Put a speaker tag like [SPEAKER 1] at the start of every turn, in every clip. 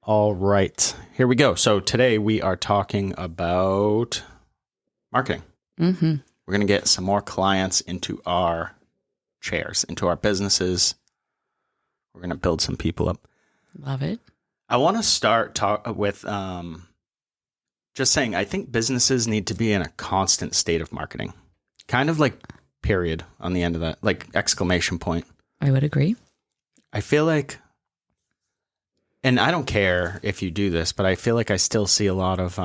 [SPEAKER 1] All right, here we go. So today we are talking about marketing.
[SPEAKER 2] Mm-hmm.
[SPEAKER 1] We're going to get some more clients into our chairs, into our businesses. We're going to build some people up.
[SPEAKER 2] Love it.
[SPEAKER 1] I want to start with just saying I think businesses need to be in a constant state of marketing. Kind of like period on the end of that, like exclamation point.
[SPEAKER 2] I would agree.
[SPEAKER 1] I feel like, and I don't care if you do this, but I feel like I still see a lot of,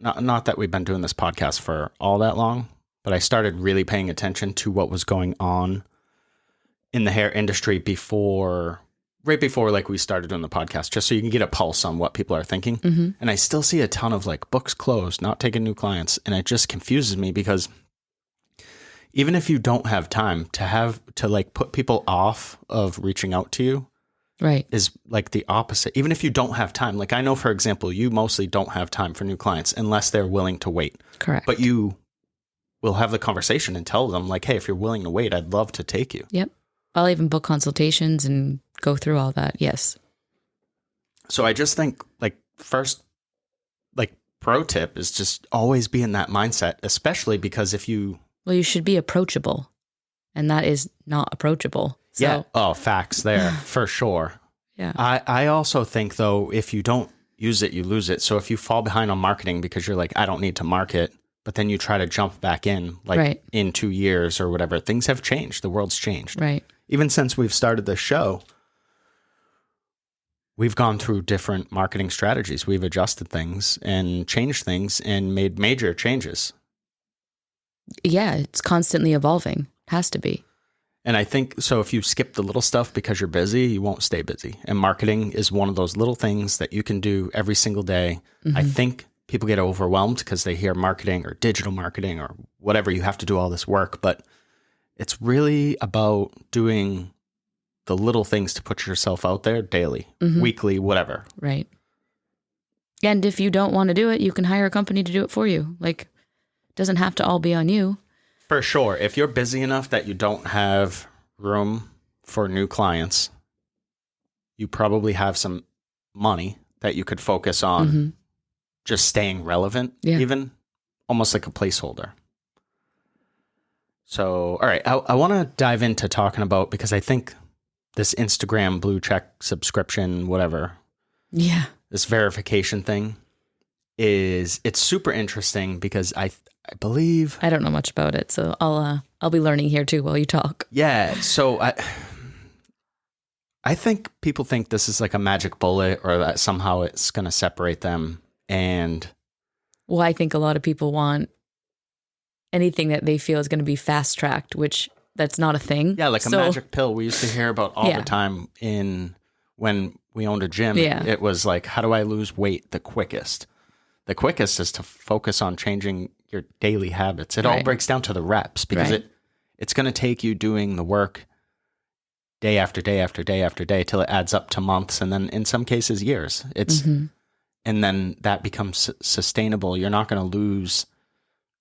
[SPEAKER 1] not that we've been doing this podcast for all that long, but I started really paying attention to what was going on in the hair industry right before like we started doing the podcast, just so you can get a pulse on what people are thinking.
[SPEAKER 2] Mm-hmm.
[SPEAKER 1] And I still see a ton of like books closed, not taking new clients. And it just confuses me because even if you don't have time to like put people off of reaching out to you,
[SPEAKER 2] right,
[SPEAKER 1] is like the opposite. Even if you don't have time, like I know, for example, you mostly don't have time for new clients unless they're willing to wait.
[SPEAKER 2] Correct.
[SPEAKER 1] But you will have the conversation and tell them like, hey, if you're willing to wait, I'd love to take you.
[SPEAKER 2] Yep. I'll even book consultations and go through all that. Yes.
[SPEAKER 1] So I just think like first, like pro tip is just always be in that mindset, especially because if you...
[SPEAKER 2] Well, you should be approachable, and that is not approachable. So.
[SPEAKER 1] Yeah. Oh, facts there for sure.
[SPEAKER 2] Yeah.
[SPEAKER 1] I also think though, if you don't use it, you lose it. So if you fall behind on marketing because you're like, I don't need to market, but then you try to jump back in like
[SPEAKER 2] right.
[SPEAKER 1] in 2 years or whatever, things have changed. The world's changed.
[SPEAKER 2] Right.
[SPEAKER 1] Even since we've started this show, we've gone through different marketing strategies. We've adjusted things and changed things and made major changes.
[SPEAKER 2] Yeah, it's constantly evolving. Has to be.
[SPEAKER 1] And I think, so if you skip the little stuff because you're busy, you won't stay busy. And marketing is one of those little things that you can do every single day.
[SPEAKER 2] Mm-hmm.
[SPEAKER 1] I think people get overwhelmed because they hear marketing or digital marketing or whatever. You have to do all this work, but it's really about doing the little things to put yourself out there daily,
[SPEAKER 2] mm-hmm.
[SPEAKER 1] weekly, whatever.
[SPEAKER 2] Right. And if you don't want to do it, you can hire a company to do it for you. Like, it doesn't have to all be on you.
[SPEAKER 1] For sure. If you're busy enough that you don't have room for new clients, you probably have some money that you could focus on
[SPEAKER 2] mm-hmm.
[SPEAKER 1] just staying relevant, even almost like a placeholder. So, all right, I want to dive into talking about, because I think this Instagram blue check subscription, whatever, this verification thing it's super interesting because I believe...
[SPEAKER 2] I don't know much about it, so I'll be learning here too while you talk.
[SPEAKER 1] Yeah, so I think people think this is like a magic bullet or that somehow it's going to separate them. And...
[SPEAKER 2] Well, I think a lot of people want anything that they feel is going to be fast-tracked, which that's not a thing.
[SPEAKER 1] Yeah, like a magic pill we used to hear about all the time when we owned a gym.
[SPEAKER 2] Yeah.
[SPEAKER 1] It was like, how do I lose weight the quickest? The quickest is to focus on changing your daily habits. It all breaks down to the reps because it's going to take you doing the work day after day after day after day till it adds up to months and then in some cases years. And then that becomes sustainable. You're not going to lose,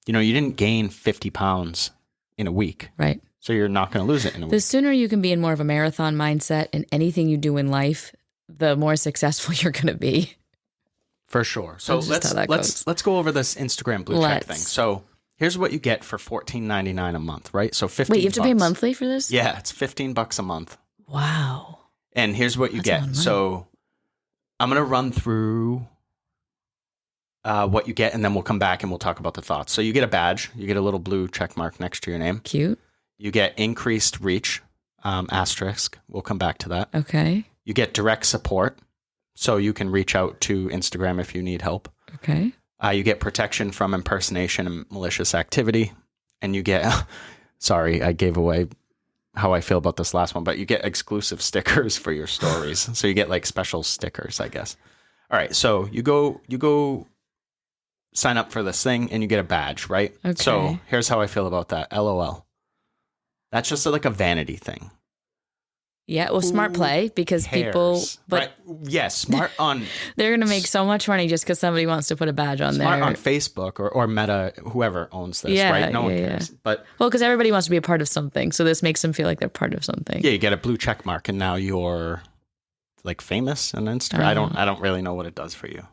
[SPEAKER 1] you didn't gain 50 pounds in a week.
[SPEAKER 2] Right.
[SPEAKER 1] So you're not going to lose it in a week.
[SPEAKER 2] The sooner you can be in more of a marathon mindset in anything you do in life, the more successful you're going to be.
[SPEAKER 1] For sure. So let's go over this Instagram blue check thing. So here's what you get for $14.99 a month, right? So 15.
[SPEAKER 2] Wait, you have to pay monthly for this?
[SPEAKER 1] Yeah, it's $15 a month.
[SPEAKER 2] Wow.
[SPEAKER 1] And here's what you get. So I'm going to run through what you get, and then we'll come back and we'll talk about the thoughts. So you get a badge. You get a little blue check mark next to your name.
[SPEAKER 2] Cute.
[SPEAKER 1] You get increased reach, asterisk. We'll come back to that.
[SPEAKER 2] Okay.
[SPEAKER 1] You get direct support. So you can reach out to Instagram if you need help.
[SPEAKER 2] Okay.
[SPEAKER 1] You get protection from impersonation and malicious activity. And you get, sorry, I gave away how I feel about this last one, but you get exclusive stickers for your stories. So you get like special stickers, I guess. All right. So you go sign up for this thing and you get a badge, right?
[SPEAKER 2] Okay.
[SPEAKER 1] So here's how I feel about that. LOL. That's just like a vanity thing.
[SPEAKER 2] Yeah, well, smart play because people, but
[SPEAKER 1] yes, smart on.
[SPEAKER 2] They're going to make so much money just because somebody wants to put a badge on there.
[SPEAKER 1] Smart on Facebook or Meta, whoever owns this, right? No one cares. But
[SPEAKER 2] because everybody wants to be a part of something, so this makes them feel like they're part of something.
[SPEAKER 1] Yeah, you get a blue check mark, and now you're like famous on Instagram. I don't really know what it does for you.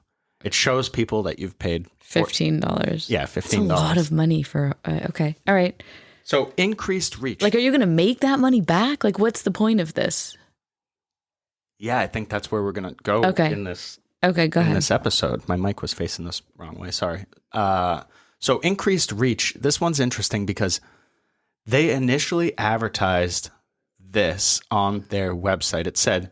[SPEAKER 1] It shows people that you've paid
[SPEAKER 2] $15.
[SPEAKER 1] Yeah, $15.
[SPEAKER 2] That's a lot of money for okay. All right.
[SPEAKER 1] So increased reach.
[SPEAKER 2] Like, are you going to make that money back? Like, what's the point of this?
[SPEAKER 1] Yeah, I think that's where we're going to go in this.
[SPEAKER 2] Okay, go ahead.
[SPEAKER 1] In this episode. My mic was facing this wrong way. Sorry. So increased reach. This one's interesting because they initially advertised this on their website. It said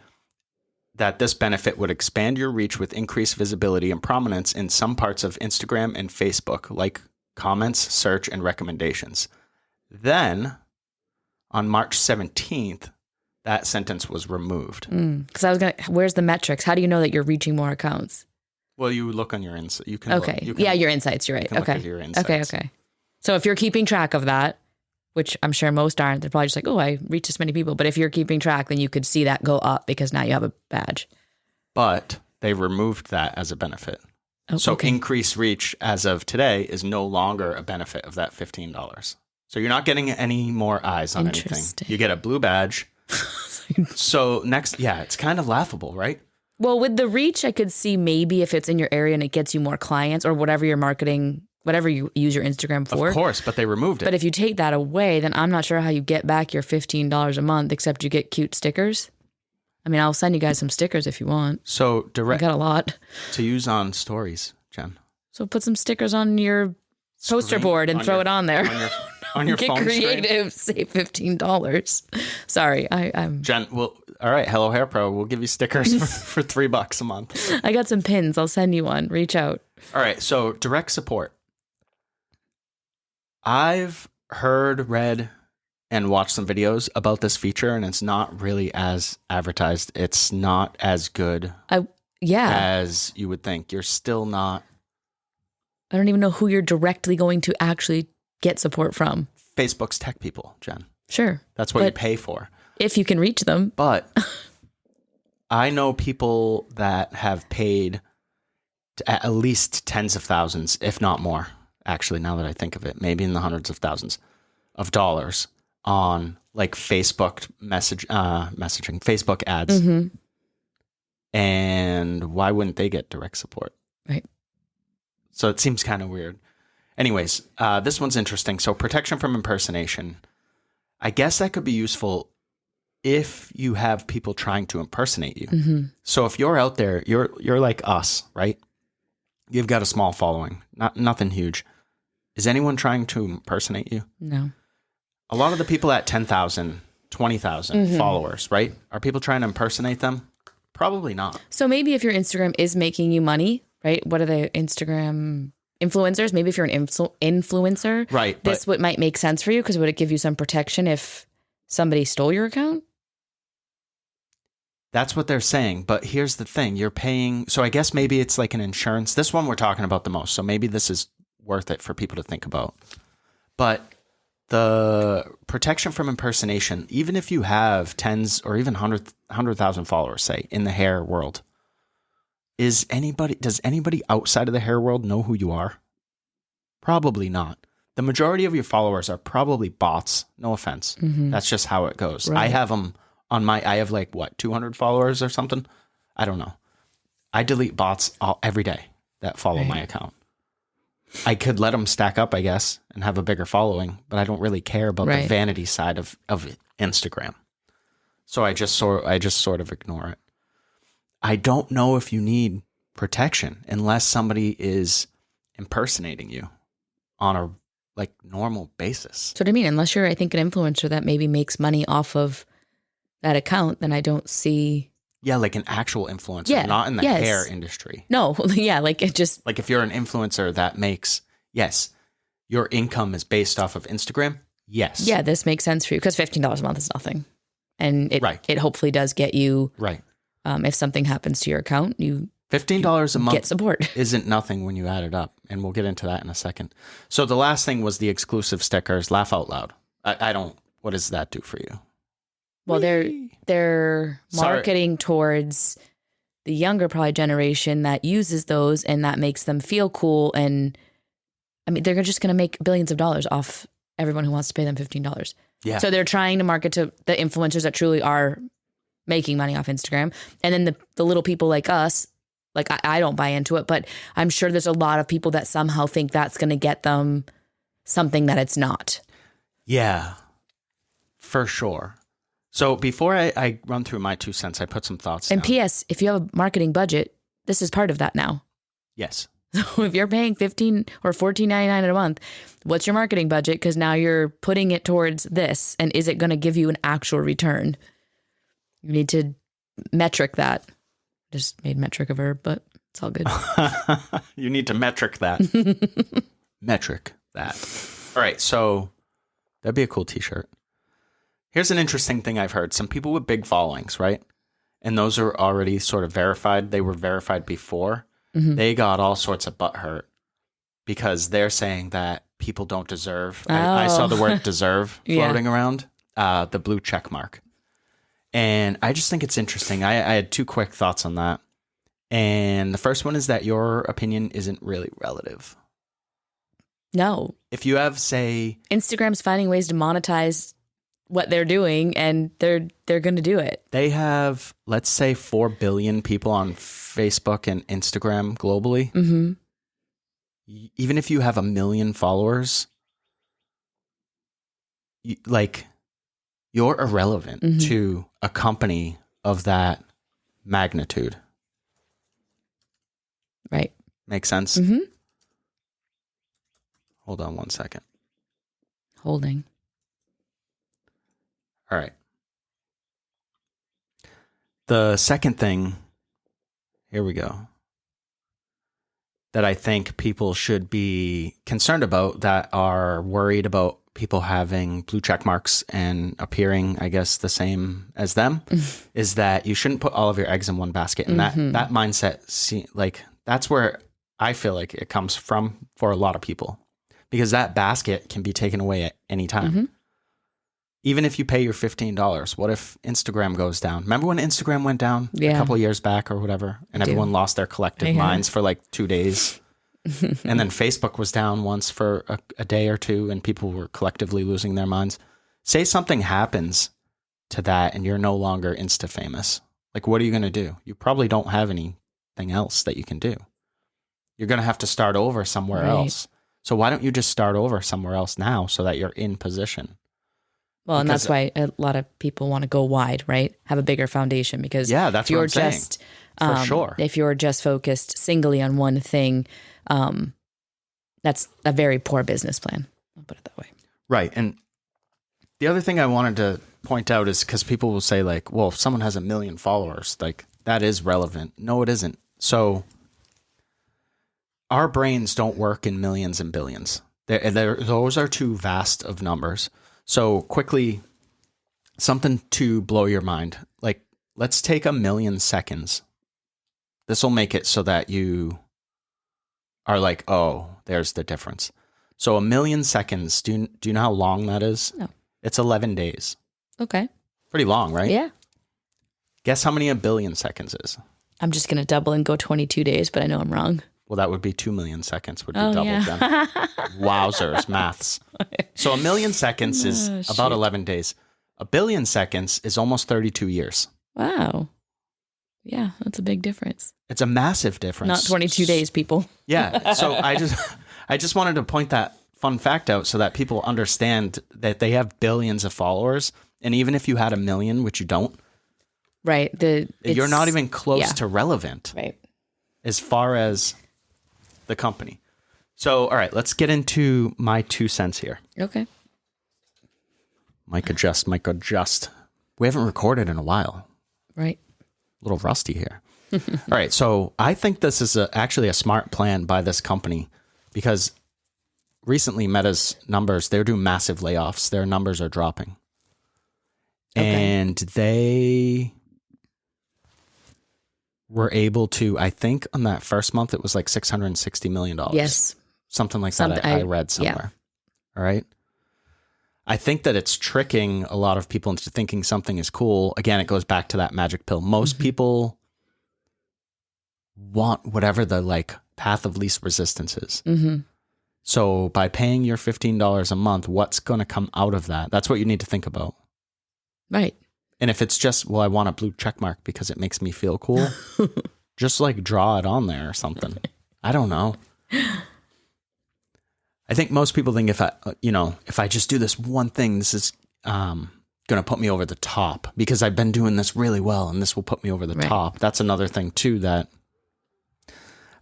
[SPEAKER 1] that this benefit would expand your reach with increased visibility and prominence in some parts of Instagram and Facebook, like comments, search, and recommendations. Then, on March 17th, that sentence was removed.
[SPEAKER 2] Because where's the metrics? How do you know that you're reaching more accounts?
[SPEAKER 1] Well, you look on your insights. You can
[SPEAKER 2] your insights. You're right.
[SPEAKER 1] Look at your insights.
[SPEAKER 2] Okay. So if you're keeping track of that, which I'm sure most aren't, they're probably just like, oh, I reached this many people. But if you're keeping track, then you could see that go up because now you have a badge.
[SPEAKER 1] But they removed that as a benefit.
[SPEAKER 2] Oh,
[SPEAKER 1] so
[SPEAKER 2] okay.
[SPEAKER 1] increased reach as of today is no longer a benefit of that $15. So you're not getting any more eyes on anything. You get a blue badge. So next, it's kind of laughable, right?
[SPEAKER 2] Well, with the reach, I could see maybe if it's in your area and it gets you more clients or whatever you're marketing, whatever you use your Instagram for.
[SPEAKER 1] Of course, but they removed it.
[SPEAKER 2] But if you take that away, then I'm not sure how you get back your $15 a month, except you get cute stickers. I mean, I'll send you guys some stickers if you want.
[SPEAKER 1] So
[SPEAKER 2] I got a lot
[SPEAKER 1] to use on stories, Jen.
[SPEAKER 2] So put some stickers on your poster board and throw it on there.
[SPEAKER 1] On your
[SPEAKER 2] Get
[SPEAKER 1] phone
[SPEAKER 2] creative, save $15. Sorry, I'm
[SPEAKER 1] Jen. Well, all right. Hello Hair Pro. We'll give you stickers for $3 a month.
[SPEAKER 2] I got some pins. I'll send you one. Reach out.
[SPEAKER 1] All right. So direct support. I've heard, read, and watched some videos about this feature, and it's not really as advertised. It's not as good as you would think. You're still not.
[SPEAKER 2] I don't even know who you're directly going to actually get support from.
[SPEAKER 1] Facebook's tech people, Jen.
[SPEAKER 2] Sure.
[SPEAKER 1] That's what you pay for.
[SPEAKER 2] If you can reach them.
[SPEAKER 1] But I know people that have paid at least tens of thousands, if not more, actually, now that I think of it, maybe in the hundreds of thousands of dollars on like Facebook messaging, Facebook ads.
[SPEAKER 2] Mm-hmm.
[SPEAKER 1] And why wouldn't they get direct support?
[SPEAKER 2] Right.
[SPEAKER 1] So it seems kind of weird. Anyways, this one's interesting. So protection from impersonation. I guess that could be useful if you have people trying to impersonate you.
[SPEAKER 2] Mm-hmm.
[SPEAKER 1] So if you're out there, you're like us, right? You've got a small following, nothing huge. Is anyone trying to impersonate you?
[SPEAKER 2] No.
[SPEAKER 1] A lot of the people at 10,000, 20,000 followers, right? Are people trying to impersonate them? Probably not.
[SPEAKER 2] So maybe if your Instagram is making you money, right? What are the Instagram influencers? Maybe if you're an influencer,
[SPEAKER 1] right?
[SPEAKER 2] This might make sense for you because would it give you some protection if somebody stole your account?
[SPEAKER 1] That's what they're saying. But here's the thing. You're paying. So I guess maybe it's like an insurance. This one we're talking about the most. So maybe this is worth it for people to think about. But the protection from impersonation, even if you have tens or even 100,000 followers, say, in the hair world, does anybody outside of the hair world know who you are? Probably not. The majority of your followers are probably bots. No offense. Mm-hmm. That's just how it goes. Right. I have them I have like 200 followers or something. I don't know. I delete bots every day that follow my account. I could let them stack up, I guess, and have a bigger following, but I don't really care about the vanity side of Instagram. So I just sort of ignore it. I don't know if you need protection unless somebody is impersonating you on a normal basis.
[SPEAKER 2] So what I mean, unless you're, I think, an influencer that maybe makes money off of that account, then I don't see.
[SPEAKER 1] Yeah, like an actual influencer, not in the hair industry.
[SPEAKER 2] No, yeah, like it just.
[SPEAKER 1] Like if you're an influencer that makes, your income is based off of Instagram, yes.
[SPEAKER 2] Yeah, this makes sense for you because $15 a month is nothing. And it hopefully does get you.
[SPEAKER 1] Right.
[SPEAKER 2] If something happens to your account, you
[SPEAKER 1] $15 a month
[SPEAKER 2] get support.
[SPEAKER 1] Isn't nothing when you add it up. And we'll get into that in a second. So the last thing was the exclusive stickers, laugh out loud. What does that do for you?
[SPEAKER 2] Well, they're marketing towards the younger probably generation that uses those and that makes them feel cool. And I mean, they're just going to make billions of dollars off everyone who wants to pay them $15.
[SPEAKER 1] Yeah.
[SPEAKER 2] So they're trying to market to the influencers that truly are making money off Instagram. And then the little people like us, like I don't buy into it, but I'm sure there's a lot of people that somehow think that's going to get them something that it's not.
[SPEAKER 1] Yeah, for sure. So before I run through my 2 cents, I put some thoughts down.
[SPEAKER 2] And P.S., if you have a marketing budget, this is part of that now.
[SPEAKER 1] Yes.
[SPEAKER 2] So if you're paying $15 or $14.99 a month, what's your marketing budget? Because now you're putting it towards this. And is it going to give you an actual return? You need to metric that. Just made metric a verb, but it's all good.
[SPEAKER 1] You need to metric that. Metric that. All right. So that'd be a cool t-shirt. Here's an interesting thing I've heard. Some people with big followings, right? And those are already sort of verified. They were verified before. Mm-hmm. They got all sorts of butthurt because they're saying that people don't deserve. I saw the word deserve floating around, the blue check mark. And I just think it's interesting. I had 2 quick thoughts on that. And the first one is that your opinion isn't really relative.
[SPEAKER 2] No.
[SPEAKER 1] If you have, say...
[SPEAKER 2] Instagram's finding ways to monetize what they're doing, and they're going to do it.
[SPEAKER 1] They have, let's say, 4 billion people on Facebook and Instagram globally. Mm-hmm. Even if you have 1 million followers, you're irrelevant to a company of that magnitude.
[SPEAKER 2] Right.
[SPEAKER 1] Makes sense?
[SPEAKER 2] Mm-hmm.
[SPEAKER 1] Hold on 1 second.
[SPEAKER 2] Holding.
[SPEAKER 1] All right. The second thing, here we go, that I think people should be concerned about that are worried about people having blue check marks and appearing, I guess, the same as them, is that you shouldn't put all of your eggs in one basket. And that mindset, that's where I feel like it comes from for a lot of people, because that basket can be taken away at any time. Mm-hmm. Even if you pay your $15, what if Instagram goes down? Remember when Instagram went down a couple of years back or whatever, and everyone lost their collective minds for like 2 days? And then Facebook was down once for a day or 2, and people were collectively losing their minds. Say something happens to that and you're no longer Insta famous. Like, what are you going to do? You probably don't have anything else that you can do. You're going to have to start over somewhere else. So why don't you just start over somewhere else now so that you're in position?
[SPEAKER 2] Well, and that's why a lot of people want to go wide, right? Have a bigger foundation, because
[SPEAKER 1] that's what I'm saying. For sure.
[SPEAKER 2] If you're just focused singly on one thing, that's a very poor business plan. I'll put it that way.
[SPEAKER 1] Right. And the other thing I wanted to point out is because people will say like, well, if someone has 1 million followers, like that is relevant. No, it isn't. So our brains don't work in millions and billions. Those are too vast of numbers. So quickly, something to blow your mind. Like, let's take 1 million seconds. This will make it so that you are like, oh, there's the difference. So 1 million seconds, do you know how long that is?
[SPEAKER 2] No.
[SPEAKER 1] It's 11 days.
[SPEAKER 2] Okay.
[SPEAKER 1] Pretty long, right?
[SPEAKER 2] Yeah. Guess
[SPEAKER 1] how many 1 billion seconds is?
[SPEAKER 2] I'm just going to double and go 22 days, but I know I'm wrong.
[SPEAKER 1] Well, that would be 2 million seconds would be doubled then. Wowzers, maths. So 1 million seconds is about 11 days. 1 billion seconds is almost 32 years.
[SPEAKER 2] Wow. Yeah, that's a big difference.
[SPEAKER 1] It's a massive difference.
[SPEAKER 2] Not 22 days, people.
[SPEAKER 1] Yeah. So I just wanted to point that fun fact out so that people understand that they have billions of followers. And even if you had 1 million, which you don't,
[SPEAKER 2] right,
[SPEAKER 1] you're not even close to relevant.
[SPEAKER 2] Right.
[SPEAKER 1] As far as the company. So, all right, let's get into my 2 cents here.
[SPEAKER 2] Okay.
[SPEAKER 1] Mic adjust. We haven't recorded in a while.
[SPEAKER 2] Right.
[SPEAKER 1] A little rusty here. All right, so I think this is actually a smart plan by this company, because recently Meta's numbers, they're doing massive layoffs. Their numbers are dropping. Okay. And they were able to, I think on that first month, it was like $660 million.
[SPEAKER 2] Yes.
[SPEAKER 1] Something like that I read somewhere. Yeah. All right. I think that it's tricking a lot of people into thinking something is cool. Again, it goes back to that magic pill. Most people want whatever the like path of least resistance is. Mm-hmm. So by paying your $15 a month, what's going to come out of that? That's what you need to think about.
[SPEAKER 2] Right.
[SPEAKER 1] And if it's just, well, I want a blue check mark because it makes me feel cool, just like draw it on there or something. I don't know. I think most people think if I just do this one thing, this is going to put me over the top because I've been doing this really well and this will put me over the top. That's another thing too, that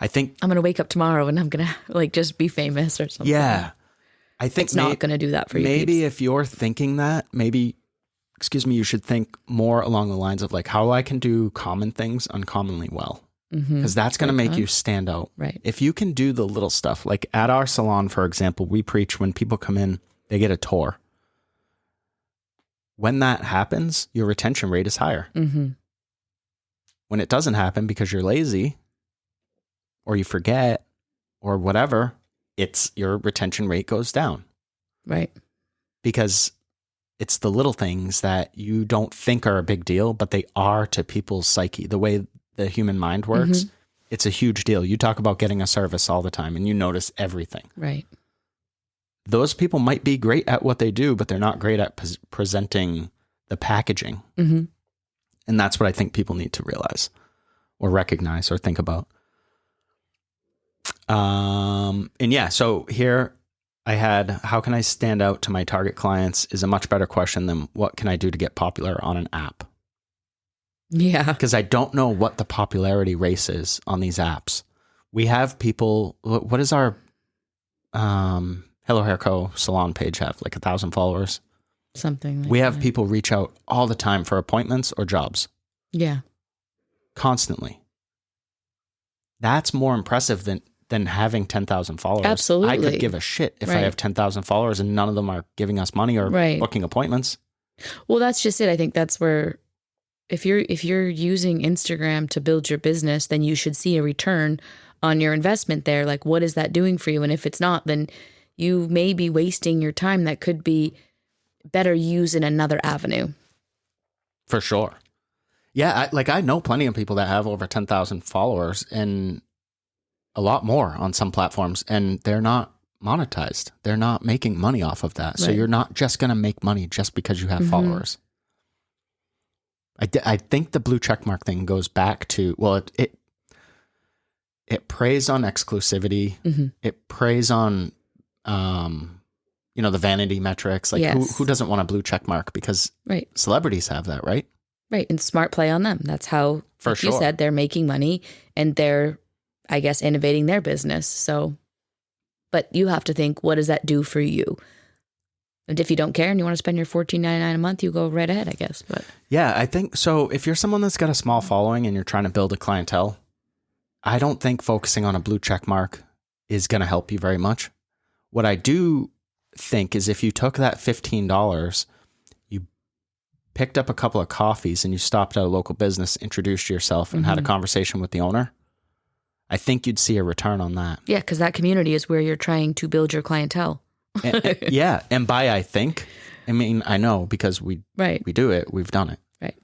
[SPEAKER 1] I think
[SPEAKER 2] I'm going to wake up tomorrow and I'm going to like just be famous or something.
[SPEAKER 1] Yeah. I think
[SPEAKER 2] it's not going to do that for you.
[SPEAKER 1] Maybe if you're thinking that, you should think more along the lines of like how I can do common things uncommonly well. Because that's going to make you stand out.
[SPEAKER 2] Right.
[SPEAKER 1] If you can do the little stuff, like at our salon, for example, we preach when people come in, they get a tour. When that happens, your retention rate is higher. When it doesn't happen because you're lazy or you forget or whatever, your retention rate goes down.
[SPEAKER 2] Right.
[SPEAKER 1] Because it's the little things that you don't think are a big deal, but they are to people's psyche. The way the human mind works, it's a huge deal. You talk about getting a service all the time and you notice everything.
[SPEAKER 2] Right.
[SPEAKER 1] Those people might be great at what they do, but they're not great at presenting the packaging. And that's what I think people need to realize or recognize or think about. So here I had, how can I stand out to my target clients is a much better question than what can I do to get popular on an app?
[SPEAKER 2] Yeah.
[SPEAKER 1] Because I don't know what the popularity race is on these apps. We have people, what is our Hello Hair Co. salon page have? Like 1,000 followers?
[SPEAKER 2] Something like
[SPEAKER 1] we have
[SPEAKER 2] that.
[SPEAKER 1] people reach out all the time for appointments or jobs.
[SPEAKER 2] Yeah.
[SPEAKER 1] Constantly. That's more impressive than having 10,000 followers.
[SPEAKER 2] Absolutely.
[SPEAKER 1] I could give a shit if I have 10,000 followers and none of them are giving us money or booking appointments.
[SPEAKER 2] Well, that's just it. I think that's where if you're using Instagram to build your business, then you should see a return on your investment there. Like, what is that doing for you? And if it's not, then you may be wasting your time that could be better used in another avenue.
[SPEAKER 1] For sure. Yeah, I know plenty of people that have over 10,000 followers and a lot more on some platforms, and they're not monetized. They're not making money off of that. So you're not just going to make money just because you have followers. I think the blue checkmark thing goes back to, well, it preys on exclusivity. It preys on, the vanity metrics. Like who doesn't want a blue checkmark? Because celebrities have that, right?
[SPEAKER 2] Right. And smart play on them. That's how,
[SPEAKER 1] For
[SPEAKER 2] you said, they're making money and they're, I guess, innovating their business. So, but you have to think, what does that do for you? And if you don't care and you want to spend your $14.99 a month, you go right ahead, I guess. But
[SPEAKER 1] yeah, I think so. If you're someone that's got a small following and you're trying to build a clientele, I don't think focusing on a blue check mark is going to help you very much. What I do think is if you took that $15, you picked up a couple of coffees and you stopped at a local business, introduced yourself and had a conversation with the owner, I think you'd see a return on that.
[SPEAKER 2] Yeah, because that community is where you're trying to build your clientele.
[SPEAKER 1] And by I mean I know because we do it, we've done it.
[SPEAKER 2] Right.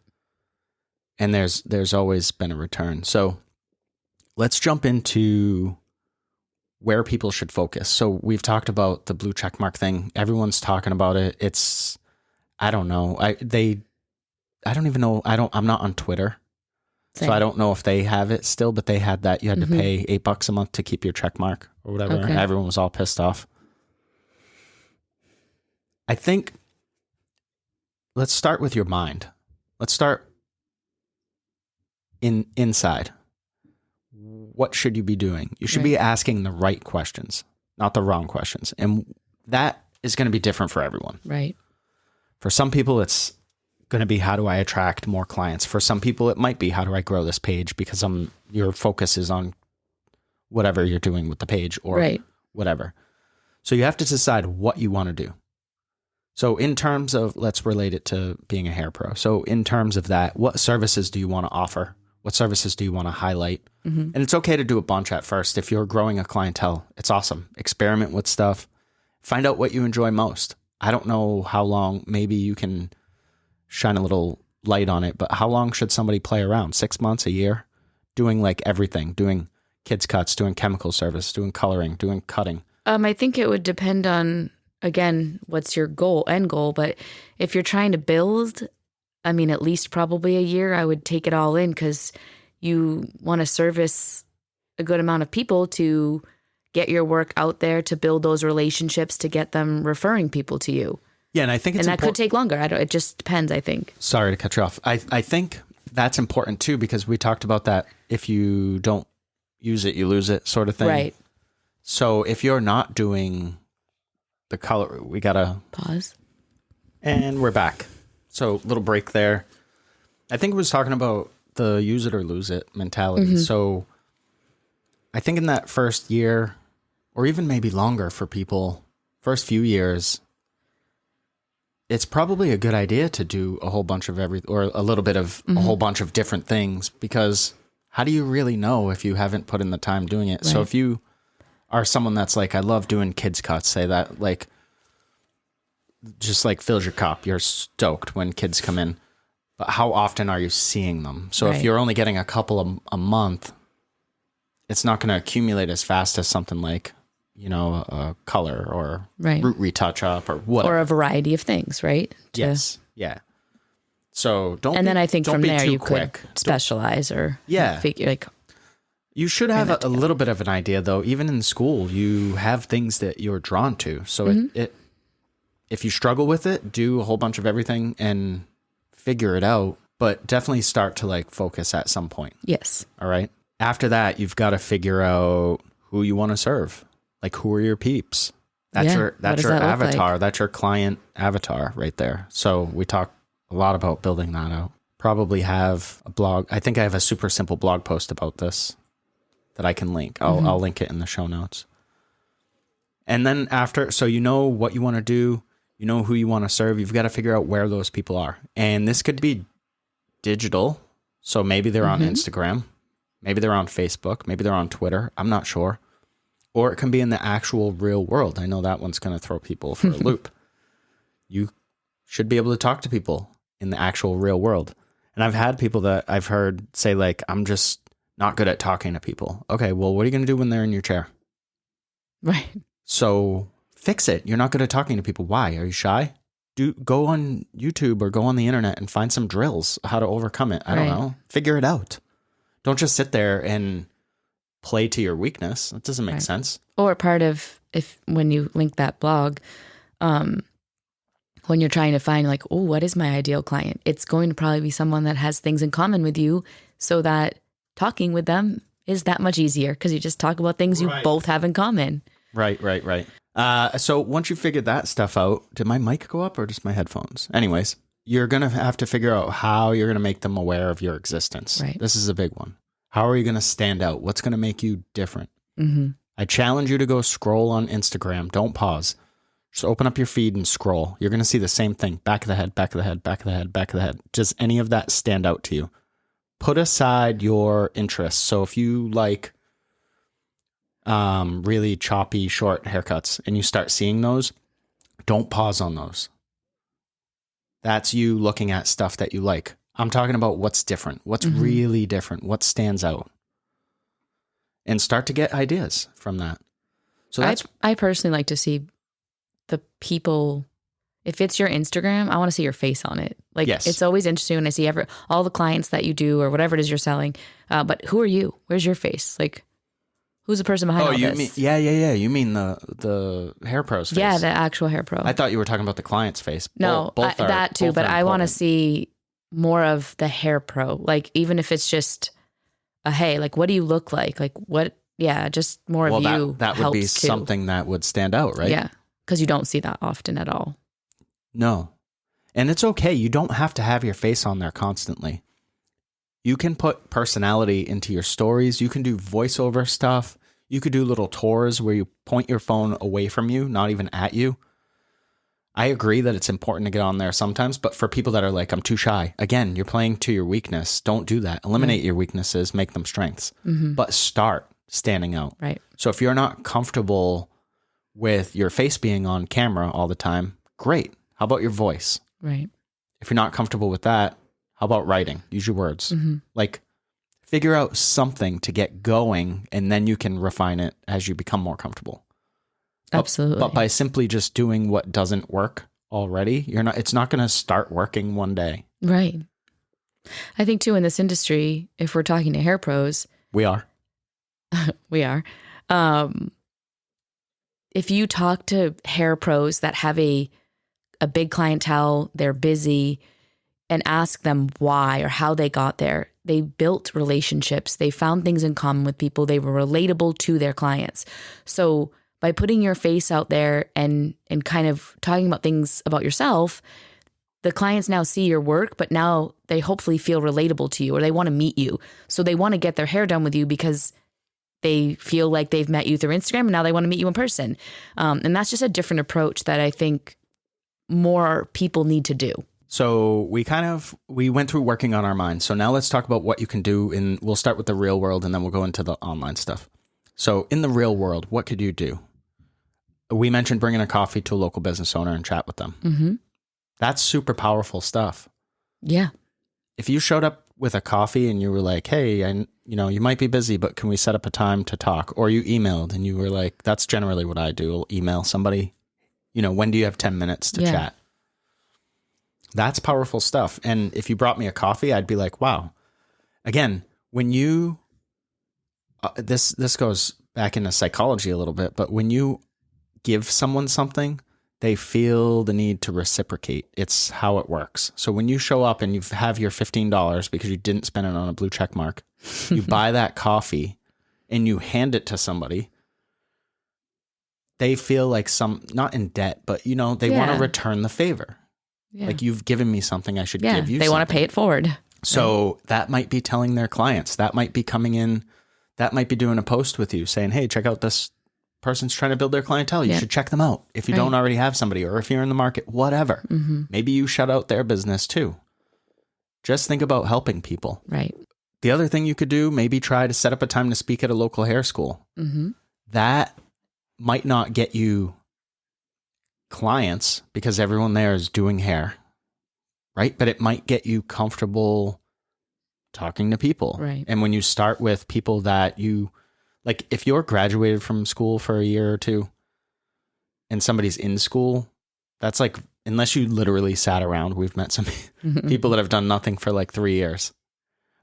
[SPEAKER 1] And there's always been a return. So let's jump into where people should focus. So we've talked about the blue checkmark thing. Everyone's talking about it. It's, I don't know. I don't even know. I'm not on Twitter. Same. So I don't know if they have it still, but they had that. You had to pay $8 a month to keep your check mark or whatever. Okay. Everyone was all pissed off. I think let's start with your mind. Let's start inside. What should you be doing? You should be asking the right questions, not the wrong questions. And that is going to be different for everyone.
[SPEAKER 2] Right.
[SPEAKER 1] For some people, it's going to be, how do I attract more clients? For some people, it might be, how do I grow this page? Because your focus is on whatever you're doing with the page or whatever. So you have to decide what you want to do. So in terms of, let's relate it to being a hair pro. So in terms of that, what services do you want to offer? What services do you want to highlight? And it's okay to do a bunch at first. If you're growing a clientele, it's awesome. Experiment with stuff. Find out what you enjoy most. I don't know how long, maybe you can shine a little light on it, but how long should somebody play around? 6 months, a year? Doing like everything, doing kids cuts, doing chemical service, doing coloring, doing cutting.
[SPEAKER 2] I think it would depend on, again, what's your end goal. But if you're trying to build I mean, at least probably a year, I would take it all in because you want to service a good amount of people to get your work out there, to build those relationships, to get them referring people to you.
[SPEAKER 1] Yeah, and I think
[SPEAKER 2] that could take longer. It just depends, I think.
[SPEAKER 1] Sorry to cut you off. I think that's important too, because we talked about that. If you don't use it, you lose it sort of thing.
[SPEAKER 2] Right.
[SPEAKER 1] So if you're not doing the color, we got to
[SPEAKER 2] pause.
[SPEAKER 1] And we're back. So little break there. I think we was talking about the use it or lose it mentality. Mm-hmm. So I think in that first year, or even maybe longer for people, first few years, it's probably a good idea to do a whole bunch of or a little bit of a whole bunch of different things, because how do you really know if you haven't put in the time doing it? Right. So if you are someone that's like, I love doing kids cuts, say that, like, just like fills your cup, you're stoked when kids come in, but how often are you seeing them? So if you're only getting a couple a month, it's not going to accumulate as fast as something like, you know, a color or root retouch up or whatever.
[SPEAKER 2] Or a variety of things, right?
[SPEAKER 1] Yes. Yeah. So
[SPEAKER 2] then I think from there you could specialize or figure like.
[SPEAKER 1] You should have a little bit of an idea though. Even in school, you have things that you're drawn to. So if you struggle with it, do a whole bunch of everything and figure it out, but definitely start to like focus at some point.
[SPEAKER 2] Yes.
[SPEAKER 1] All right. After that, you've got to figure out who you want to serve. Like, who are your peeps? That's your avatar. Like? That's your client avatar right there. So we talk a lot about building that out. Probably have a blog. I think I have a super simple blog post about this that I can link. I'll link it in the show notes. And then after, so you know what you want to do, you know who you want to serve, you've got to figure out where those people are. And this could be digital. So maybe they're on Instagram, maybe they're on Facebook, maybe they're on Twitter. I'm not sure. Or it can be in the actual real world. I know that one's going to throw people for a loop. You should be able to talk to people in the actual real world. And I've had people that I've heard say like, I'm just not good at talking to people. Okay, well, what are you going to do when they're in your chair?
[SPEAKER 2] Right.
[SPEAKER 1] So fix it. You're not good at talking to people. Why? Are you shy? Go on YouTube or go on the internet and find some drills, how to overcome it. I don't know. Figure it out. Don't just sit there and play to your weakness. That doesn't make sense.
[SPEAKER 2] Or part of, when you link that blog, when you're trying to find like, oh, what is my ideal client? It's going to probably be someone that has things in common with you, so that talking with them is that much easier because you just talk about things you both have in common.
[SPEAKER 1] Right. So once you figured that stuff out, did my mic go up or just my headphones? Anyways, you're going to have to figure out how you're going to make them aware of your existence.
[SPEAKER 2] Right.
[SPEAKER 1] This is a big one. How are you going to stand out? What's going to make you different?
[SPEAKER 2] Mm-hmm.
[SPEAKER 1] I challenge you to go scroll on Instagram. Don't pause. Just open up your feed and scroll. You're going to see the same thing. Back of the head, back of the head, back of the head, back of the head. Does any of that stand out to you? Put aside your interests. So if you like really choppy, short haircuts and you start seeing those, don't pause on those. That's you looking at stuff that you like. I'm talking about what's different, what's really different, what stands out. And start to get ideas from that. So that's
[SPEAKER 2] I personally like to see the people. If it's your Instagram, I want to see your face on it. Like, It's always interesting when I see all the clients that you do or whatever it is you're selling. But who are you? Where's your face? Like, who's the person behind all this?
[SPEAKER 1] Mean, yeah. You mean the hair pro's face?
[SPEAKER 2] Yeah, the actual hair pro.
[SPEAKER 1] I thought you were talking about the client's face.
[SPEAKER 2] No, both that too. But I want to see more of the hair pro. Like, even if it's just hey, like, what do you look like? Like, what? Yeah, just more of you.
[SPEAKER 1] That would be something that would stand out, right?
[SPEAKER 2] Yeah, because you don't see that often at all.
[SPEAKER 1] No. And it's okay. You don't have to have your face on there constantly. You can put personality into your stories. You can do voiceover stuff. You could do little tours where you point your phone away from you, not even at you. I agree that it's important to get on there sometimes, but for people that are like, I'm too shy, again, you're playing to your weakness. Don't do that. Eliminate your weaknesses, make them strengths, but start standing out.
[SPEAKER 2] Right.
[SPEAKER 1] So if you're not comfortable with your face being on camera all the time, great. How about your voice?
[SPEAKER 2] Right.
[SPEAKER 1] If you're not comfortable with that, how about writing? Use your words. Like, figure out something to get going, and then you can refine it as you become more comfortable.
[SPEAKER 2] Absolutely.
[SPEAKER 1] But by simply just doing what doesn't work already, it's not going to start working one day.
[SPEAKER 2] Right. I think too in this industry, if we're talking to hair pros,
[SPEAKER 1] we are.
[SPEAKER 2] If you talk to hair pros that have a big clientele, they're busy, and ask them why or how they got there, they built relationships. They found things in common with people. They were relatable to their clients. So by putting your face out there and kind of talking about things about yourself, the clients now see your work, but now they hopefully feel relatable to you or they want to meet you. So they want to get their hair done with you because they feel like they've met you through Instagram and now they want to meet you in person. And that's just a different approach that I think more people need to do.
[SPEAKER 1] So we went through working on our minds. So now let's talk about what you can do. And we'll start with the real world and then we'll go into the online stuff. So in the real world, what could you do? We mentioned bringing a coffee to a local business owner and chat with them.
[SPEAKER 2] Mm-hmm.
[SPEAKER 1] That's super powerful stuff.
[SPEAKER 2] Yeah.
[SPEAKER 1] If you showed up with a coffee and you were like, hey, you might be busy, but can we set up a time to talk? Or you emailed and you were like, that's generally what I do. I'll email somebody, when do you have 10 minutes to chat? That's powerful stuff. And if you brought me a coffee, I'd be like, wow. Again, when you, this goes back into psychology a little bit, but when you give someone something, they feel the need to reciprocate. It's how it works. So when you show up and you have your $15 because you didn't spend it on a blue check mark, you buy that coffee and you hand it to somebody, they feel like not in debt, but they want to return the favor. Yeah. Like you've given me something, I should give you
[SPEAKER 2] they
[SPEAKER 1] something.
[SPEAKER 2] want to pay it forward.
[SPEAKER 1] So that might be telling their clients, that might be coming in, that might be doing a post with you saying, hey, check out this person's trying to build their clientele. You should check them out if you don't already have somebody, or if you're in the market, whatever. Mm-hmm. Maybe you shout out their business too. Just think about helping people.
[SPEAKER 2] Right.
[SPEAKER 1] The other thing you could do, maybe try to set up a time to speak at a local hair school. Mm-hmm. That might not get you clients because everyone there is doing hair, right? But it might get you comfortable talking to people.
[SPEAKER 2] Right.
[SPEAKER 1] And when you start with people that you, like if you're graduated from school for a year or two and somebody's in school, that's like, unless you literally sat around, we've met some people that have done nothing for like 3 years,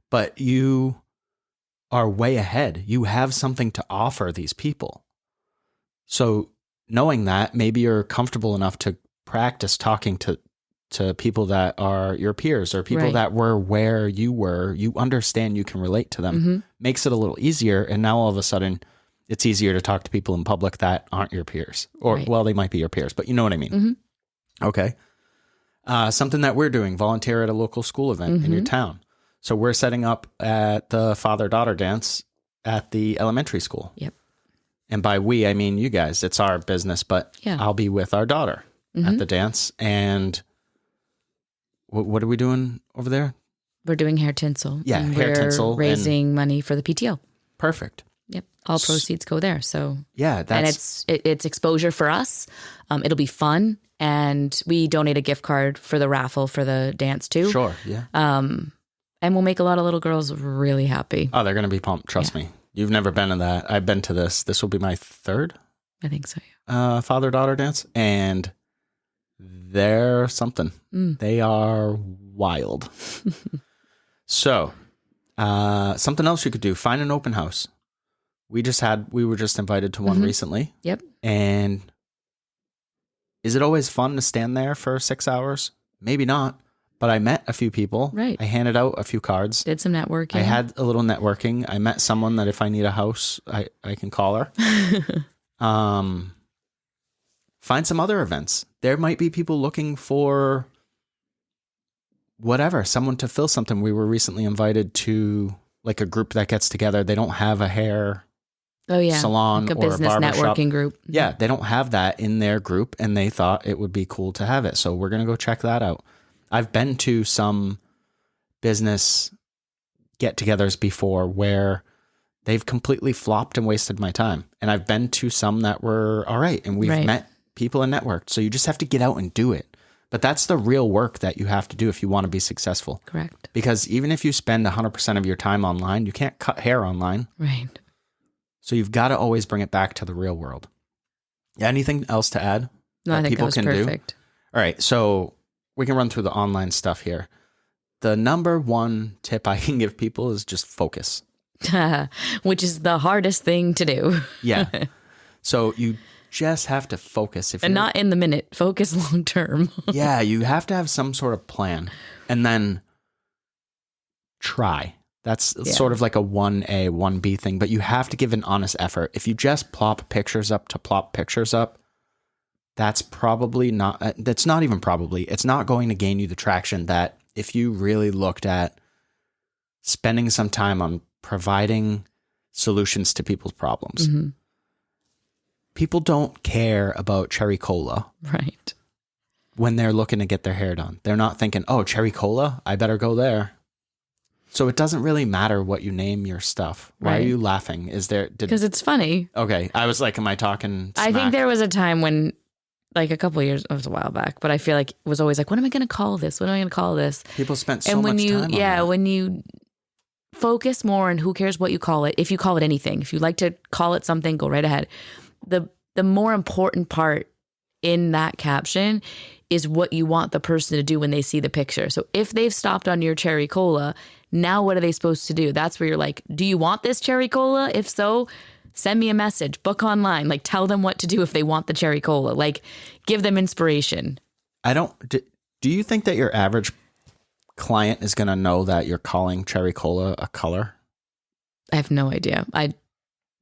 [SPEAKER 1] but you are way ahead. You have something to offer these people. So knowing that, maybe you're comfortable enough to practice talking to people that are your peers or people that were where you were. You understand, you can relate to them. Mm-hmm. Makes it a little easier. And now all of a sudden it's easier to talk to people in public that aren't your peers, or well, they might be your peers, but you know what I mean? Mm-hmm. Okay. Something that we're doing, volunteer at a local school event in your town. So we're setting up at the father-daughter dance at the elementary school.
[SPEAKER 2] Yep.
[SPEAKER 1] And by we, I mean you guys. It's our business, but I'll be with our daughter at the dance. And what are we doing over there?
[SPEAKER 2] We're doing hair tinsel.
[SPEAKER 1] Yeah, hair tinsel.
[SPEAKER 2] Raising money for the PTO.
[SPEAKER 1] Perfect.
[SPEAKER 2] Yep. All proceeds go there. So
[SPEAKER 1] yeah,
[SPEAKER 2] and it's exposure for us. It'll be fun, and we donate a gift card for the raffle for the dance too.
[SPEAKER 1] Sure. Yeah.
[SPEAKER 2] And we'll make a lot of little girls really happy.
[SPEAKER 1] Oh, they're going to be pumped. Trust me. You've never been to that. I've been to this. This will be my third.
[SPEAKER 2] I think so.
[SPEAKER 1] Yeah. Father-daughter dance, and they're something. They are wild. So, something else you could do: find an open house. We were just invited to one recently.
[SPEAKER 2] Yep.
[SPEAKER 1] And is it always fun to stand there for 6 hours? Maybe not. But I met a few people.
[SPEAKER 2] Right.
[SPEAKER 1] I handed out a few cards.
[SPEAKER 2] Did some networking.
[SPEAKER 1] I had a little networking. I met someone that if I need a house, I can call her. Find some other events. There might be people looking for whatever, someone to fill something. We were recently invited to like a group that gets together. They don't have a hair salon
[SPEAKER 2] like a
[SPEAKER 1] or
[SPEAKER 2] business
[SPEAKER 1] a barbershop
[SPEAKER 2] networking group.
[SPEAKER 1] Yeah, they don't have that in their group, and they thought it would be cool to have it. So we're going to go check that out. I've been to some business get-togethers before where they've completely flopped and wasted my time. And I've been to some that were all right, and we've met people and networked. So you just have to get out and do it. But that's the real work that you have to do if you want to be successful.
[SPEAKER 2] Correct.
[SPEAKER 1] Because even if you spend 100% of your time online, you can't cut hair online.
[SPEAKER 2] Right.
[SPEAKER 1] So you've got to always bring it back to the real world. Anything else to add?
[SPEAKER 2] No, I think that was perfect.
[SPEAKER 1] All right, so we can run through the online stuff here. the number one tip I can give people is just focus.
[SPEAKER 2] Which is the hardest thing to do.
[SPEAKER 1] Yeah. So you just have to focus.
[SPEAKER 2] And not in the minute. Focus long term.
[SPEAKER 1] Yeah, you have to have some sort of plan. And then try. That's sort of like a 1A, 1B thing. But you have to give an honest effort. If you just plop pictures up to plop pictures up, that's probably not, that's not even probably, it's not going to gain you the traction that if you really looked at spending some time on providing solutions to people's problems. Mm-hmm. People don't care about cherry cola.
[SPEAKER 2] Right.
[SPEAKER 1] When they're looking to get their hair done. They're not thinking, oh, cherry cola, I better go there. So it doesn't really matter what you name your stuff. Why are you laughing? Because
[SPEAKER 2] it's funny.
[SPEAKER 1] Okay. I was like, am I talking smack?
[SPEAKER 2] I think there was a time when, like a couple of years, it was a while back, but I feel like it was always like, what am I going to call this? What am I going to call this?
[SPEAKER 1] People spent so much time on that.
[SPEAKER 2] When you focus more on who cares what you call it, if you call it anything, if you like to call it something, go right ahead. The more important part in that caption is what you want the person to do when they see the picture. So if they've stopped on your cherry cola, now what are they supposed to do? That's where you're like, do you want this cherry cola? If so, send me a message, book online, like tell them what to do if they want the cherry cola, like give them inspiration.
[SPEAKER 1] Do you think that your average client is going to know that you're calling cherry cola a color?
[SPEAKER 2] I have no idea.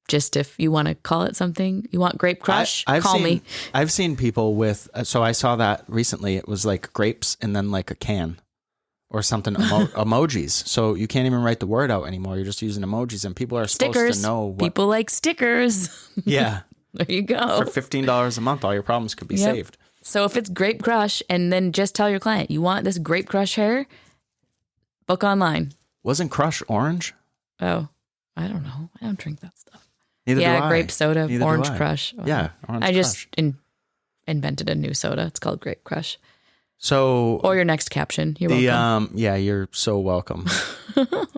[SPEAKER 2] Just if you want to call it something, you want Grape Crush, call me.
[SPEAKER 1] I've seen people with, so I saw that recently. It was like grapes and then like a can or something, emojis. So you can't even write the word out anymore. You're just using emojis and people are supposed to know what.
[SPEAKER 2] People like stickers.
[SPEAKER 1] Yeah.
[SPEAKER 2] There you go.
[SPEAKER 1] For $15 a month, all your problems could be saved.
[SPEAKER 2] So if it's Grape Crush and then just tell your client, you want this Grape Crush hair, book online.
[SPEAKER 1] Wasn't Crush orange?
[SPEAKER 2] Oh, I don't know. I don't drink that stuff.
[SPEAKER 1] Neither do I.
[SPEAKER 2] Grape soda,
[SPEAKER 1] Neither
[SPEAKER 2] Orange Crush.
[SPEAKER 1] Okay. Yeah, Orange
[SPEAKER 2] I
[SPEAKER 1] Crush.
[SPEAKER 2] just invented a new soda. It's called Grape Crush.
[SPEAKER 1] So,
[SPEAKER 2] or your next caption. You're welcome.
[SPEAKER 1] Yeah, you're so welcome.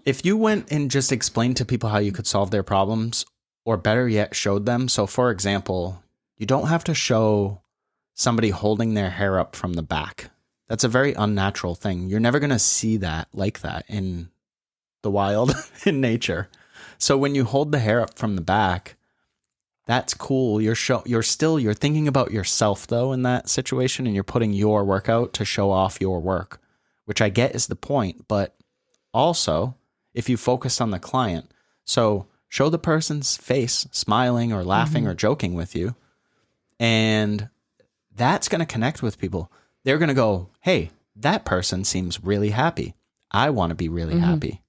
[SPEAKER 1] If you went and just explained to people how you could solve their problems, or better yet, showed them. So, for example, you don't have to show somebody holding their hair up from the back. That's a very unnatural thing. You're never going to see that like that in the wild, in nature. So when you hold the hair up from the back, that's cool. You're thinking about yourself though in that situation, and you're putting your work out to show off your work, which I get is the point. But also, if you focus on the client, so show the person's face smiling or laughing or joking with you, and that's going to connect with people. They're going to go, hey, that person seems really happy. I want to be really happy.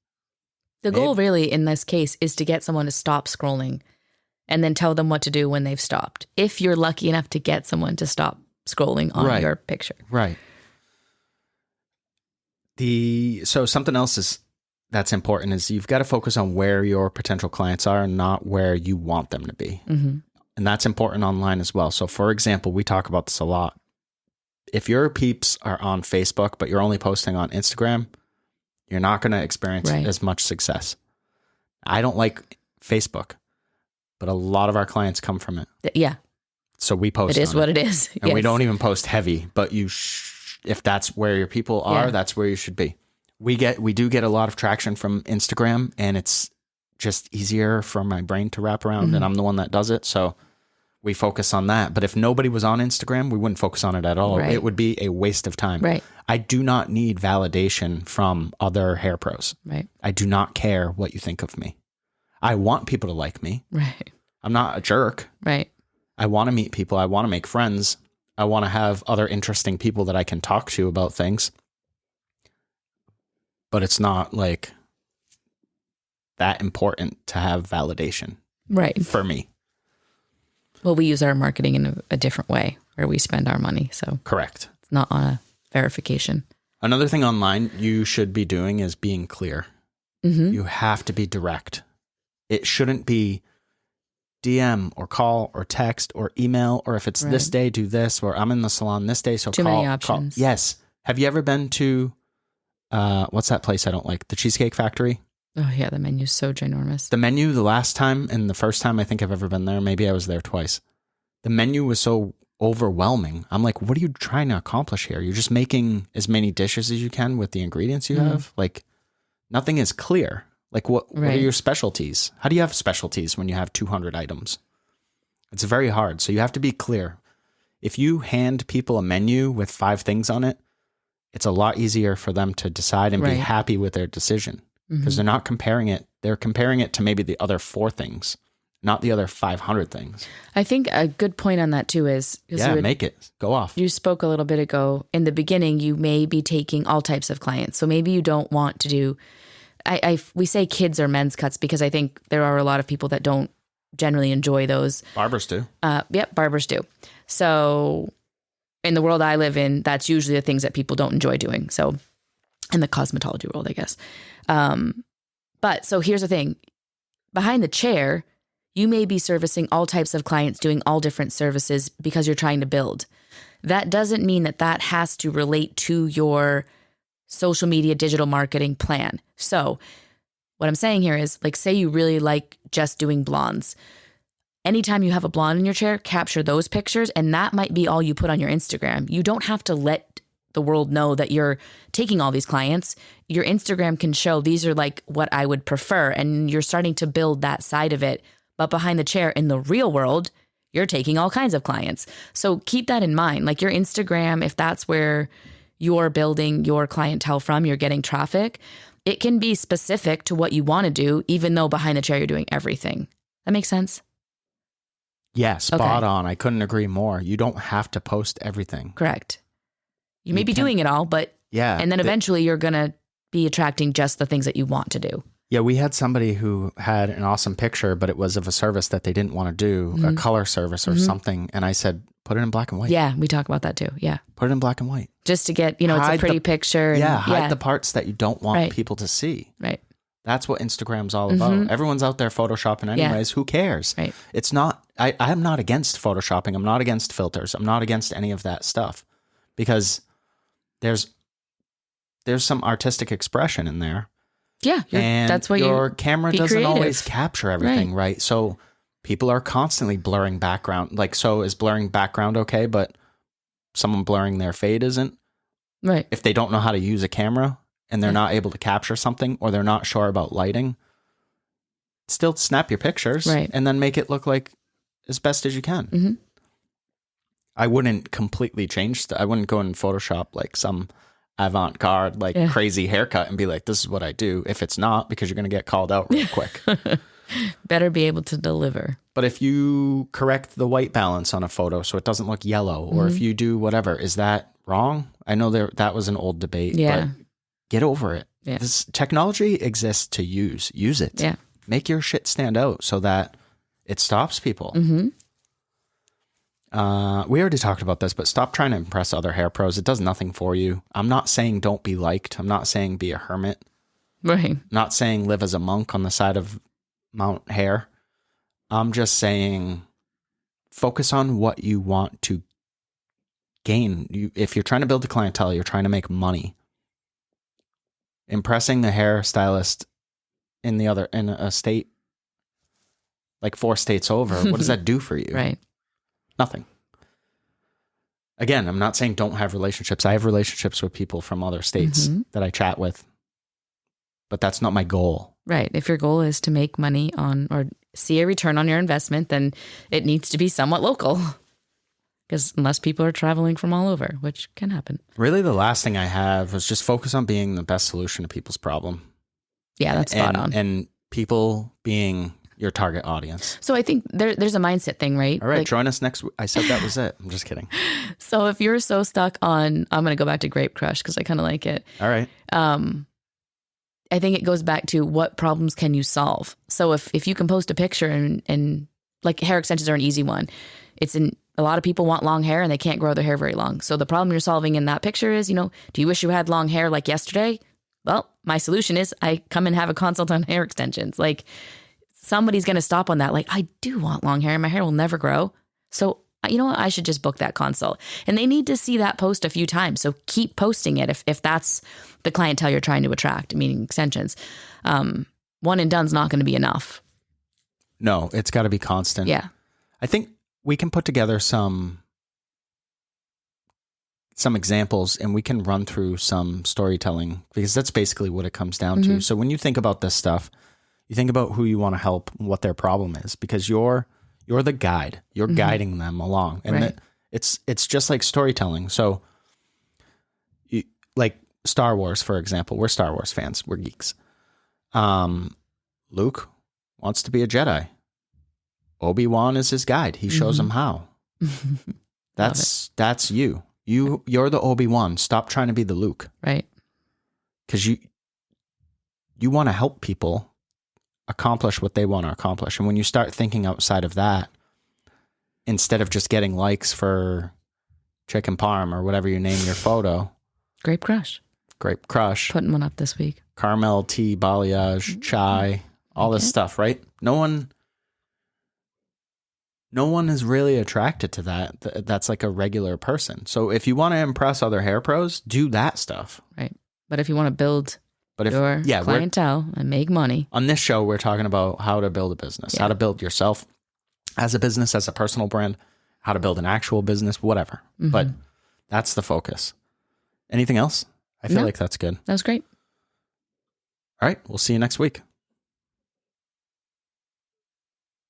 [SPEAKER 2] The goal really in this case is to get someone to stop scrolling and then tell them what to do when they've stopped. If you're lucky enough to get someone to stop scrolling on your picture.
[SPEAKER 1] Right. So something else that's important is you've got to focus on where your potential clients are and not where you want them to be. Mm-hmm. And that's important online as well. So for example, we talk about this a lot. If your peeps are on Facebook, but you're only posting on Instagram, you're not going to experience as much success. I don't like Facebook, but a lot of our clients come from it.
[SPEAKER 2] Yeah.
[SPEAKER 1] So we post
[SPEAKER 2] it is what it is.
[SPEAKER 1] And we don't even post heavy, but if that's where your people are, that's where you should be. We do get a lot of traction from Instagram, and it's just easier for my brain to wrap around, and I'm the one that does it. So we focus on that. But if nobody was on Instagram, we wouldn't focus on it at all. Right. It would be a waste of time.
[SPEAKER 2] Right.
[SPEAKER 1] I do not need validation from other hair pros.
[SPEAKER 2] Right.
[SPEAKER 1] I do not care what you think of me. I want people to like me.
[SPEAKER 2] Right.
[SPEAKER 1] I'm not a jerk.
[SPEAKER 2] Right.
[SPEAKER 1] I want to meet people. I want to make friends. I want to have other interesting people that I can talk to about things. But it's not like that important to have validation.
[SPEAKER 2] Right.
[SPEAKER 1] For me.
[SPEAKER 2] Well, we use our marketing in a different way where we spend our money. So
[SPEAKER 1] correct.
[SPEAKER 2] It's not on a verification.
[SPEAKER 1] Another thing online you should be doing is being clear. Mm-hmm. You have to be direct. It shouldn't be DM or call or text or email, or if it's this day, do this, or I'm in the salon this day, so
[SPEAKER 2] Too many options.
[SPEAKER 1] Call. Yes. Have you ever been to, what's that place I don't like? The Cheesecake Factory?
[SPEAKER 2] Oh, yeah. The menu's so ginormous.
[SPEAKER 1] The menu, the last time and the first time I think I've ever been there, maybe I was there twice. The menu was so overwhelming. I'm like, what are you trying to accomplish here? You're just making as many dishes as you can with the ingredients you have. Like, nothing is clear. Like, what are your specialties? How do you have specialties when you have 200 items? It's very hard. So you have to be clear. If you hand people a menu with 5 things on it, it's a lot easier for them to decide and be happy with their decision, because they're not comparing it. They're comparing it to maybe the other 4 things, not the other 500 things. I
[SPEAKER 2] think a good point on that too is...
[SPEAKER 1] make it. Go off.
[SPEAKER 2] You spoke a little bit ago. In the beginning, you may be taking all types of clients. So maybe you don't want to do... we say kids or men's cuts because I think there are a lot of people that don't generally enjoy those.
[SPEAKER 1] Barbers do.
[SPEAKER 2] Yep, barbers do. So in the world I live in, that's usually the things that people don't enjoy doing. So in the cosmetology world, I guess. But so here's the thing. Behind the chair, you may be servicing all types of clients, doing all different services because you're trying to build. That doesn't mean that that has to relate to your social media, digital marketing plan. So what I'm saying here is, like, say you really like just doing blondes. Anytime you have a blonde in your chair, capture those pictures, and that might be all you put on your Instagram. You don't have to let the world know that you're taking all these clients. Your Instagram can show these are like what I would prefer, and you're starting to build that side of it. But behind the chair in the real world, you're taking all kinds of clients. So keep that in mind. Like your Instagram, if that's where you're building your clientele from, you're getting traffic, it can be specific to what you want to do, even though behind the chair you're doing everything. That makes sense?
[SPEAKER 1] Yeah, spot on. I couldn't agree more. You don't have to post everything.
[SPEAKER 2] Correct. You may be doing it all, but and then eventually you're going to be attracting just the things that you want to do.
[SPEAKER 1] Yeah, we had somebody who had an awesome picture, but it was of a service that they didn't want to do, a color service or something. And I said, put it in black and white.
[SPEAKER 2] Yeah, we talk about that too. Yeah.
[SPEAKER 1] Put it in black and white.
[SPEAKER 2] Just to get, it's a pretty picture. And,
[SPEAKER 1] hide the parts that you don't want people to see.
[SPEAKER 2] Right.
[SPEAKER 1] That's what Instagram's all about. Everyone's out there photoshopping anyways. Who cares?
[SPEAKER 2] Right.
[SPEAKER 1] It's not, I'm not against photoshopping. I'm not against filters. I'm not against any of that stuff, because there's some artistic expression in there.
[SPEAKER 2] Yeah.
[SPEAKER 1] And
[SPEAKER 2] that's what
[SPEAKER 1] your camera doesn't
[SPEAKER 2] creative.
[SPEAKER 1] always capture everything, right? So people are constantly blurring background. Like, so is blurring background okay, but someone blurring their fade isn't?
[SPEAKER 2] Right.
[SPEAKER 1] If they don't know how to use a camera and they're not able to capture something, or they're not sure about lighting, still snap your pictures and then make it look like as best as you can. I wouldn't completely change. I wouldn't go and Photoshop like some avant-garde, like crazy haircut and be like, this is what I do. If it's not, because you're going to get called out real quick.
[SPEAKER 2] Better be able to deliver.
[SPEAKER 1] But if you correct the white balance on a photo so it doesn't look yellow, or if you do whatever, is that wrong? I know that was an old debate, but get over it. Yeah. This technology exists to use. Use it.
[SPEAKER 2] Yeah.
[SPEAKER 1] Make your shit stand out so that it stops people. We already talked about this, but stop trying to impress other hair pros. It does nothing for you. I'm not saying don't be liked. I'm not saying be a hermit.
[SPEAKER 2] Right.
[SPEAKER 1] I'm not saying live as a monk on the side of Mount Hair. I'm just saying focus on what you want to gain. If you're trying to build a clientele, you're trying to make money. Impressing the hairstylist in a state, like 4 states over, what does that do for you?
[SPEAKER 2] Right.
[SPEAKER 1] Nothing. Again, I'm not saying don't have relationships. I have relationships with people from other states that I chat with, but that's not my goal.
[SPEAKER 2] Right. If your goal is to make money on or see a return on your investment, then it needs to be somewhat local, because unless people are traveling from all over, which can happen.
[SPEAKER 1] Really, the last thing I have was just focus on being the best solution to people's problem.
[SPEAKER 2] Yeah, that's spot on.
[SPEAKER 1] And people being your target audience.
[SPEAKER 2] So I think there's a mindset thing, right?
[SPEAKER 1] All right, join us next week. I said that was it. I'm just kidding.
[SPEAKER 2] So if you're so stuck on, I'm going to go back to Grape Crush because I kind of like it.
[SPEAKER 1] All right.
[SPEAKER 2] I think it goes back to what problems can you solve? So if you can post a picture and like hair extensions are an easy one. A lot of people want long hair and they can't grow their hair very long. So the problem you're solving in that picture is, do you wish you had long hair like yesterday? Well, my solution is I come and have a consult on hair extensions. Like somebody's going to stop on that. Like, I do want long hair and my hair will never grow. So you know what? I should just book that consult. And they need to see that post a few times. So keep posting it if that's the clientele you're trying to attract, meaning extensions. One and done's not going to be enough.
[SPEAKER 1] No, it's got to be constant.
[SPEAKER 2] Yeah.
[SPEAKER 1] I think we can put together some some examples and we can run through some storytelling because that's basically what it comes down to. So when you think about this stuff, you think about who you want to help and what their problem is because you're the guide. You're guiding them along. And it's just like storytelling. So like Star Wars, for example, we're Star Wars fans. We're geeks. Luke wants to be a Jedi. Obi-Wan is his guide. He shows him how. That's you. You're the Obi-Wan. Stop trying to be the Luke.
[SPEAKER 2] Right.
[SPEAKER 1] Because you want to help people accomplish what they want to accomplish. And when you start thinking outside of that, instead of just getting likes for chicken parm or whatever you name your photo.
[SPEAKER 2] Grape Crush.
[SPEAKER 1] Putting
[SPEAKER 2] one up this week.
[SPEAKER 1] Caramel tea, balayage, chai, all this stuff, right? No one is really attracted to that. That's like a regular person. So if you want to impress other hair pros, do that stuff.
[SPEAKER 2] Right. But if you want to build your clientele and make money.
[SPEAKER 1] On this show, we're talking about how to build a business, how to build yourself as a business, as a personal brand, how to build an actual business, whatever. But that's the focus. Anything else? I feel like that's good.
[SPEAKER 2] That was great.
[SPEAKER 1] All right. We'll see you next week.